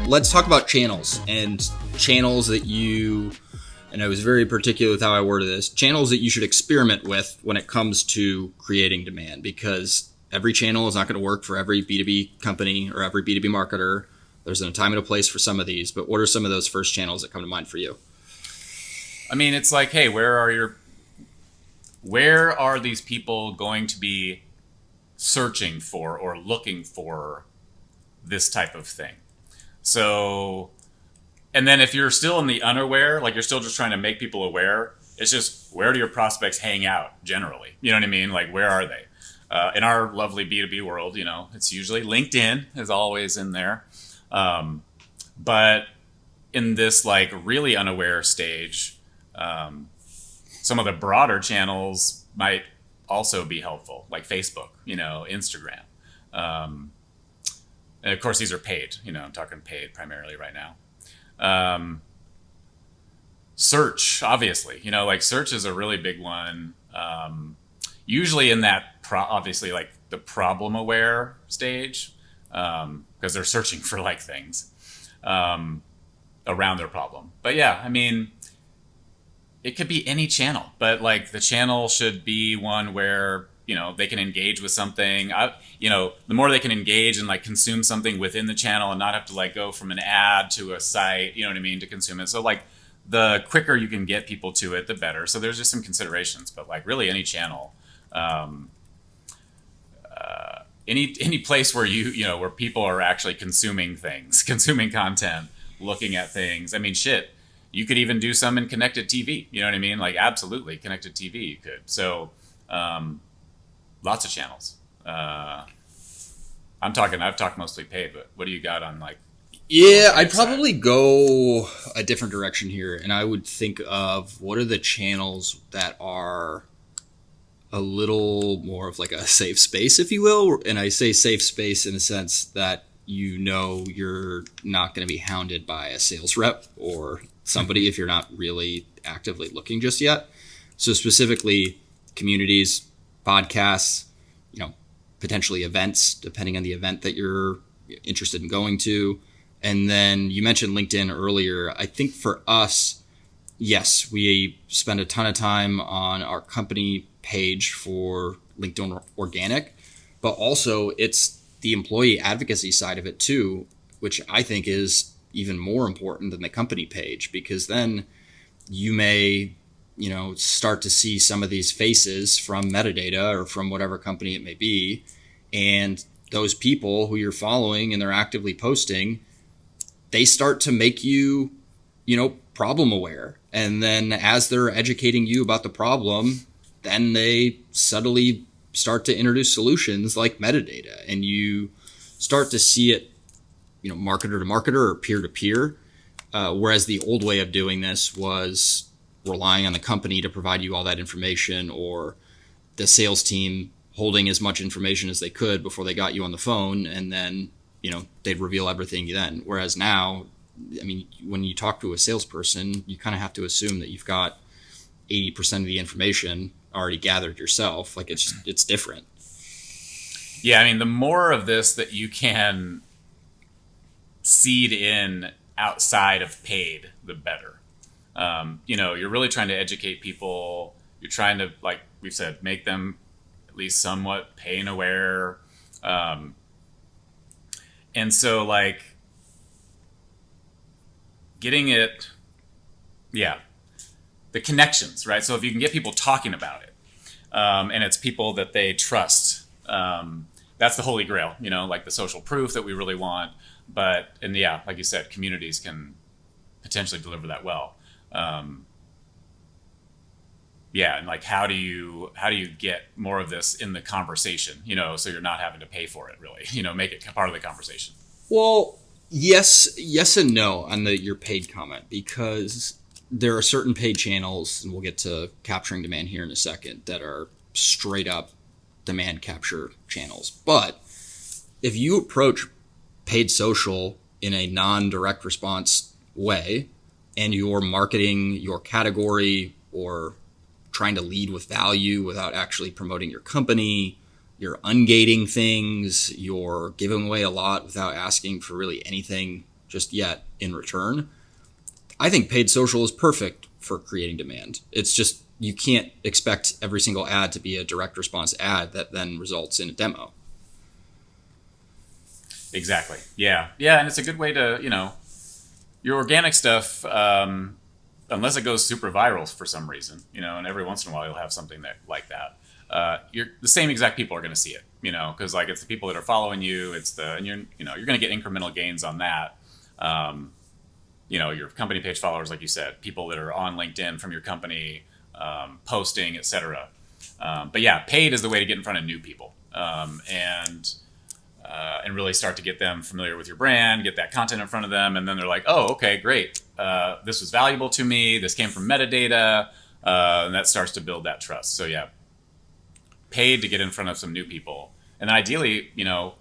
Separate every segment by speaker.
Speaker 1: let's talk about channels and channels that you, and I was very particular with how I worded this, channels that you should experiment with when it comes to creating demand, because every channel is not going to work for every B2B company or every B2B marketer. There's a time and a place for some of these, but what are some of those first channels that come to mind for you?
Speaker 2: I mean, it's like, hey, where are these people going to be searching for or looking for this type of thing? So, and then if you're still in the unaware, like you're still just trying to make people aware, it's just, where do your prospects hang out generally? You know what I mean? Like, where are they? In our lovely B2B world, you know, it's usually LinkedIn is always in there. But in this like really unaware stage, some of the broader channels might also be helpful, like Facebook, you know, Instagram. And of course, these are paid. You know, I'm talking paid primarily right now. Search, obviously. You know, like search is a really big one. Usually in that, obviously, like the problem-aware stage, because they're searching for like things around their problem. But yeah, I mean, it could be any channel, but like the channel should be one where, you know, they can engage with something. You know, the more they can engage and like consume something within the channel and not have to like go from an ad to a site, you know what I mean, to consume it. So like the quicker you can get people to it, the better. So there's just some considerations, but like really any channel, any place where you know, where people are actually consuming things, consuming content, looking at things. I mean, shit, you could even do some in connected TV. You know what I mean? Like absolutely connected TV you could. So, lots of channels. I've talked mostly paid, but what do you got on like?
Speaker 1: Yeah, I'd probably go a different direction here, and I would think of what are the channels that are a little more of like a safe space, if you will. And I say safe space in a sense that, you know, you're not going to be hounded by a sales rep or somebody if you're not really actively looking just yet. So specifically communities, podcasts, you know, potentially events, depending on the event that you're interested in going to. And then you mentioned LinkedIn earlier. I think for us, yes, we spend a ton of time on our company page for LinkedIn Organic, but also it's the employee advocacy side of it too, which I think is even more important than the company page, because then you may, you know, start to see some of these faces from Metadata or from whatever company it may be. And those people who you're following and they're actively posting, they start to make you, you know, problem aware. And then as they're educating you about the problem, then they subtly start to introduce solutions like metadata, and you start to see it, you know, marketer to marketer or peer to peer. Whereas the old way of doing this was relying on the company to provide you all that information, or the sales team holding as much information as they could before they got you on the phone, and then, you know, they'd reveal everything then. Whereas now, I mean, when you talk to a salesperson, you kind of have to assume that you've got 80% of the information already gathered yourself. Like it's different.
Speaker 2: Yeah, I mean, the more of this that you can seed in outside of paid, the better. You know, you're really trying to educate people. You're trying to, like we've said, make them at least somewhat pain aware. And so like getting it, yeah, the connections, right? So if you can get people talking about it, and it's people that they trust, that's the holy grail, you know, like the social proof that we really want. But, and yeah, like you said, communities can potentially deliver that well. Yeah, and like how do you get more of this in the conversation, you know, so you're not having to pay for it really, you know, make it part of the conversation.
Speaker 1: Well, yes and no on your paid comment, because there are certain paid channels, and we'll get to capturing demand here in a second, that are straight up demand capture channels. But if you approach paid social in a non-direct response way, and you're marketing your category or trying to lead with value without actually promoting your company, you're ungating things, you're giving away a lot without asking for really anything just yet in return. I think paid social is perfect for creating demand. It's just you can't expect every single ad to be a direct response ad that then results in a demo.
Speaker 2: Exactly. Yeah. Yeah. And it's a good way to, your organic stuff, unless it goes super viral for some reason, and every once in a while you'll have something that like that. You're the same exact people are going to see it, because like it's the people that are following you. And you're going to get incremental gains on that. Your company page followers, like you said, people that are on LinkedIn from your company, posting, etc. But yeah, paid is the way to get in front of new people, and really start to get them familiar with your brand, get that content in front of them, and then they're like, oh, okay, great. This was valuable to me. This came from metadata, and that starts to build that trust. So yeah, paid to get in front of some new people. And then ideally,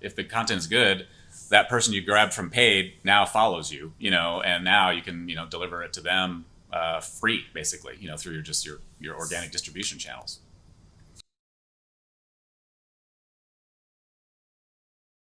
Speaker 2: if the content's good, that person you grabbed from paid now follows you, and now you can, deliver it to them free, basically, through your organic distribution channels.